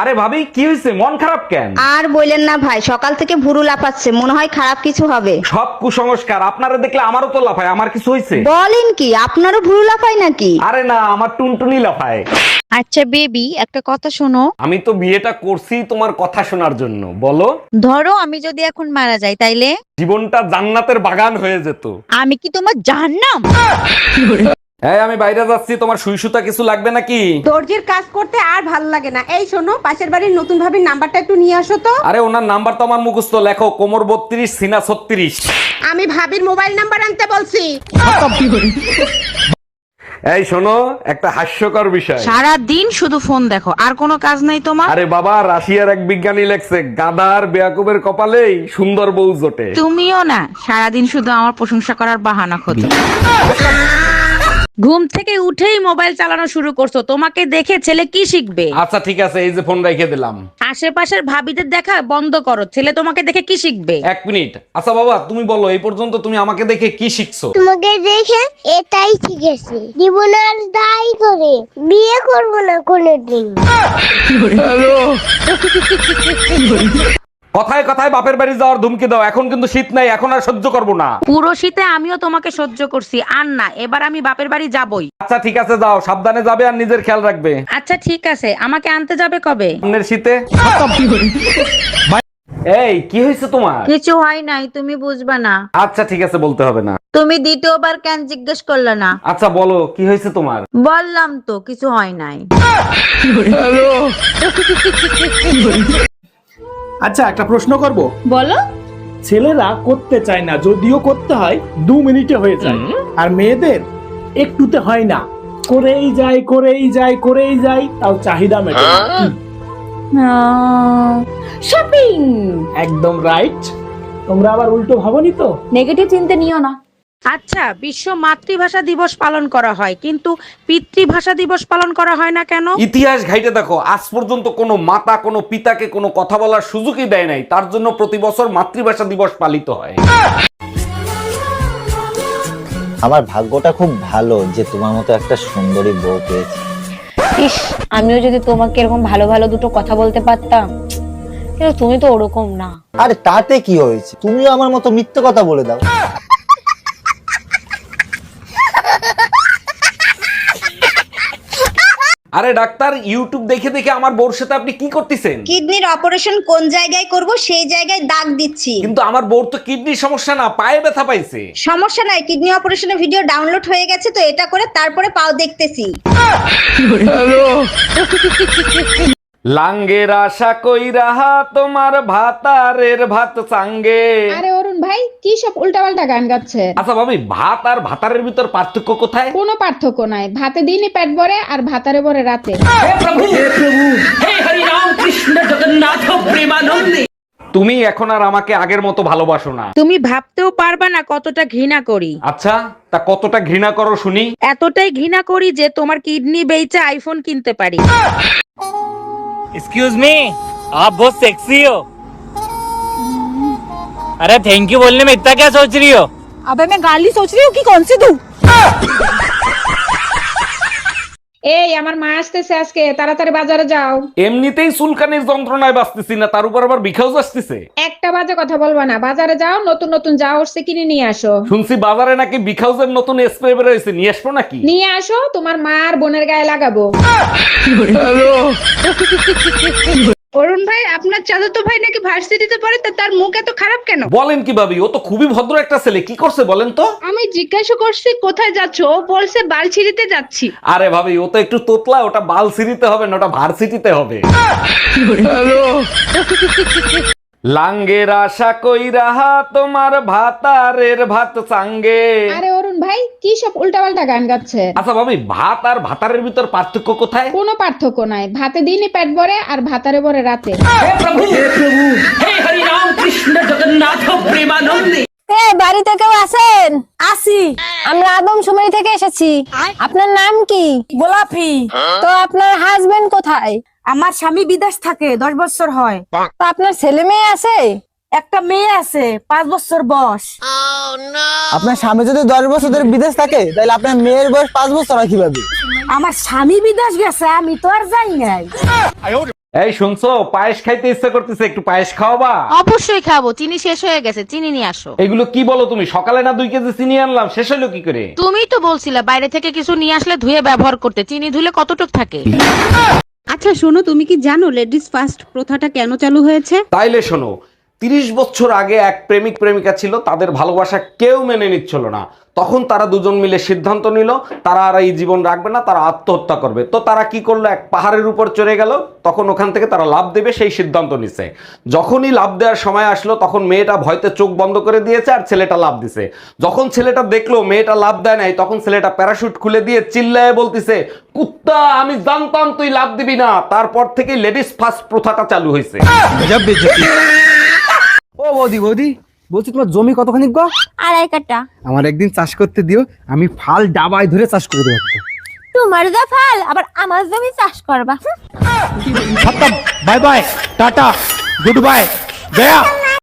আরে ভাবি কি হয়েছে, মন খারাপ কেন? আর বললেন না ভাই, সকাল থেকে ভুরু লাফাচ্ছে, মনে হয় খারাপ কিছু হবে। সব কুসংস্কার, আপনারা দেখলে আমারও তো লাফায়। আমার কিছু হয়েছে? বলেন কি, আপনারও ভুরু লাফায় নাকি? আরে না, আমার টুনটুনি লাফায়। আচ্ছা বেবি, একটা কথা শোনো। আমি তো বিয়েটা করছি তোমার কথা শোনার জন্য। বলো। ধরো আমি যদি এখন মারা যাই তাইলে? জীবনটা জান্নাতের বাগান হয়ে যেত। আমি কি তোমার জাহান্নাম? এই আমি বাইরে যাচ্ছি, তোমার সুই সুতা কিছু লাগবে নাকি? দর্জির কাজ করতে আর ভালো লাগে না। এই শোনো, পাশের বাড়ির নতুন ভাবির নাম্বারটা একটু নিয়ে আসো তো। আরে ওনার নাম্বার তো আমার মুখস্থ, লেখো কোমর 32 সিনা 36। আমি ভাবির মোবাইল নাম্বার আনতে বলছি। এই শোনো, একটা হাস্যকর বিষয়। সারা দিন শুধু ফোন দেখো, আর কোনো কাজ নাই তোমার? আরে বাবা, রাশিয়ার এক বিজ্ঞানী লেখছে গাধার বেয়াকুবের কপালেই সুন্দর বউ জোটে। তুমিও না, সারাদিন শুধু আমার প্রশংসা করার বাহানা খোঁজো। ঘুম থেকে উঠেই মোবাইল চালানো শুরু করছো, তোমাকে দেখে ছেলে কি শিখবে? আচ্ছা ঠিক আছে, এই যে ফোন রেখে দিলাম। আশেপাশের ভাবিদের দেখা বন্ধ করো, ছেলে তোমাকে দেখে কি শিখবে? এক মিনিট। আচ্ছা বাবা, তুমি বলো, এই পর্যন্ত তুমি আমাকে দেখে কি শিখছো? তোমাকে দেখে এটাই শিখেছি, জীবন আর দায়ী করে বিয়ে করবো না কোনোদিন। কথায় কথায় বাপের বাড়ি যাওয়ার ধুমকি দাও। এখন কিন্তু শীত নাই, এখন আর সহ্য করবো না। পুরো শীতে আমিও তোমাকে সহ্য করছি, আর না, এবার আমি বাপের বাড়ি যাবই। আচ্ছা ঠিক আছে, যাও, সাবধানে যাবে আর নিজের খেয়াল রাখবে। আচ্ছা ঠিক আছে, আমাকে আনতে যাবে কবে? সামনের শীতে। এই কি হয়েছে তোমার? কিছু হয় নাই, তুমি বুঝবা না। আচ্ছা ঠিক আছে, বলতে হবে না। তুমি দ্বিতীয়বার কেন জিজ্ঞেস করলে না? আচ্ছা বলো, কি হয়েছে তোমার? বললাম তো কিছু হয় নাই। আচ্ছা একটা প্রশ্ন করব। বলো। ছেলেরা করতে চায় না, যদিও করতে হয় 2 মিনিটে হয়ে যায়, আর মেয়েদের একটুতে হয় না, করেই যায় করেই যায় করেই যায়, তাও চাহিদা মেটে না। কি? শপিং। একদম রাইট। তোমরা আবার উল্টো ভাবনি তো? নেগেটিভ চিন্তা নিও না। আচ্ছা, বিশ্ব মাতৃভাষা দিবস পালন করা হয়, কিন্তু পিতৃভাষা দিবস পালন করা হয় না কেন? ইতিহাস ঘাইটে দেখো, আজ পর্যন্ত কোনো মাতা কোনো পিতাকে কোনো কথা বলার সুযোগই দেয় নাই। তার জন্য প্রতি বছর মাতৃভাষা দিবস পালিত হয়। আমার ভাগ্যটা খুব ভালো যে তোমার মতো একটা সুন্দরী বউ পেয়েছি। ইস, আমিও যদি তোমাকে এরকম ভালো ভালো দুটো কথা বলতে পারতাম, কিন্তু তুমি তো ওরকম না। আরে তাতে কি হয়েছে, তুমিও আমার মতো মিথ্যে কথা বলে দাও। আরে ডাক্তার, ইউটিউব দেখে দেখে আমার বউর সাথে আপনি কি করতেছেন? কিডনির অপারেশন কোন জায়গায় করব সেই জায়গায় দাগ দিচ্ছি। কিন্তু আমার বউর তো কিডনির সমস্যা না, পায়ে ব্যথা পাইছে। সমস্যা নাই, কিডনি অপারেশনের ভিডিও ডাউনলোড হয়ে গেছে, তো এটা করে তারপরে পাও দেখতেছি। লাঙ্গের আশা কইরা তোমার ভাতারের ভাত চাঙ্গে। আরে অরুণ ভাই, কি সব উল্টাপাল্টা গান গাচ্ছে? আচ্ছা ভাবি, ভাত আর ভাতারের ভিতর পার্থক্য কোথায়? কোনো পার্থক্য নাই, ভাতে দিনই পেট ভরে আর ভাতারে ভরে রাতে। তুমি এখন আর আমাকে আগের মতো ভালোবাসো না। তুমি ভাবতেও পারবা না কতটা ঘৃণা করি। আচ্ছা, তা কতটা ঘৃণা করো শুনি। এতটাই ঘৃণা করি যে তোমার কিডনি বেচে আইফোন কিনতে পারি। एक्सक्यूज मी, आप बहुत सेक्सी हो। अरे थैंक यू बोलने में इतना क्या सोच रही हो? अबे मैं गाली सोच रही हूँ कि कौन सी दूं? এই আমার মা আসতেছে আজকে, তাড়াতাড়ি বাজারে যাও। এমনিতেই চুলকানির যন্ত্রণায় বাঁচতেছি না, তার উপর আবার বিখাউজ আসতেছে। একটা বাজে কথা বলবা না, বাজারে যাও, নতুন নতুন যা উঠছে কিনে নিয়ে আসো। শুনছি বাজারে নাকি বিখাউজের নতুন স্প্রে বের হয়েছে, নিয়ে আসবো নাকি? নিয়ে আসো, তোমার মা আর বোনের গায়ে লাগাবো। অরুণ ভাই, আপনার চাচাতো ভাই নাকি ভার্সিটিতে পড়ে, তা তার মুখ এত খারাপ কেন? বলেন কি ভাবি, ও তো খুবই ভদ্র একটা ছেলে। কি করছে বলেন তো? আমি জিজ্ঞাসা করছি কোথায় যাচ্ছ, ও বলছে বালছিড়িতে যাচ্ছি। আরে ভাবি, ও তো একটু তোতলা, ওটা বালসিটিতে হবে না, ওটা ভার্সিটিতে হবে। লাঙ্গের আশা কইরা তোমার ভাতারের ভাত চাঙ্গে। আরে অরুণ ভাই, কি সব উল্টাপাল্টা গান গাচ্ছে? আচ্ছা ভাবি, ভাত আর ভাতারের ভিতর পার্থক্য কোথায়? কোনো পার্থক্য নাই, ভাতে দিনই পেট ভরে আর ভাতারে ভরে রাতে। বাড়িতে কেউ আছেন? আসি, আমরা আদমশুমারি থেকে এসেছি। আপনার নাম কি? গোলাপি। তো আপনার হাজবেন্ড কোথায়? আমার স্বামী বিদেশ থাকে, 10 বছর হয়। তো আপনার ছেলে মেয়ে আছে? একটা মেয়ে আছে, 5 বছর বয়স। আপনার স্বামী যদি 10 বছর ধরে বিদেশ থাকে, তাহলে আপনার মেয়ের বয়স 5 বছর হয় কিভাবে? আমার স্বামী বিদেশ গেছে, আমি তো আর যাই নাই। এই শুনছো, পায়েস খাইতে ইচ্ছা করতেছে, একটু পায়েস খাওয়াবা? অবশ্যই খাবো, চিনি শেষ হয়ে গেছে, চিনি নিয়ে আসো। এগুলো কি বলো তুমি? সকালে না 2 কেজি চিনি আনলাম, শেষ হলো কি করে? তুমিই তো বলছিলে বাইরে থেকে কিছু নিয়ে আসলে ধুয়ে ব্যবহার করতে, চিনি ধুলে কতটুক থাকে। আচ্ছা শোনো, তুমি কি জানো লেডিস ফার্স্ট প্রথাটা কেন চালু হয়েছে? তাইলে শোনো, 30 বছর আগে এক প্রেমিক প্রেমিকা ছিল, তাদের ভালোবাসা কেউ মেনে নিচ্ছিল না। তখন তারা দুজন মিলে সিদ্ধান্ত নিল তারা আর এই জীবন রাখবে না, তারা আত্মহত্যা করবে। তো তারা কি করলো, এক পাহাড়ের উপর চড়ে গেল। তখন ওখান থেকে তারা লাফ দেবে সেই সিদ্ধান্ত নিছে। যখনই লাফ দেওয়ার সময় আসলো তখন মেয়েটা ভয়তে চোখ বন্ধ করে দিয়েছে আর ছেলেটা লাফ দিছে। যখন ছেলেটা দেখলো মেয়েটা লাফ দেয় নাই, তখন ছেলেটা প্যারাশুট খুলে দিয়ে চিল্লায় বলতিছে, কুত্তা আমি জানতাম তুই লাফ দিবি না। তারপর থেকে লেডিস ফার্স্ট প্রথাটা চালু হয়েছে। ও বৌদি, বৌদি বলছি তোমার জমি কতখানি গো? 2.5 কাঠা। আমার একদিন চাষ করতে দিও, আমি ফাল ডাবায় ধরে চাষ করে দেবো। তোমার যা ফাল, আবার আমার জমি চাষ করবা। Bye bye, tata, good bye, Gaya.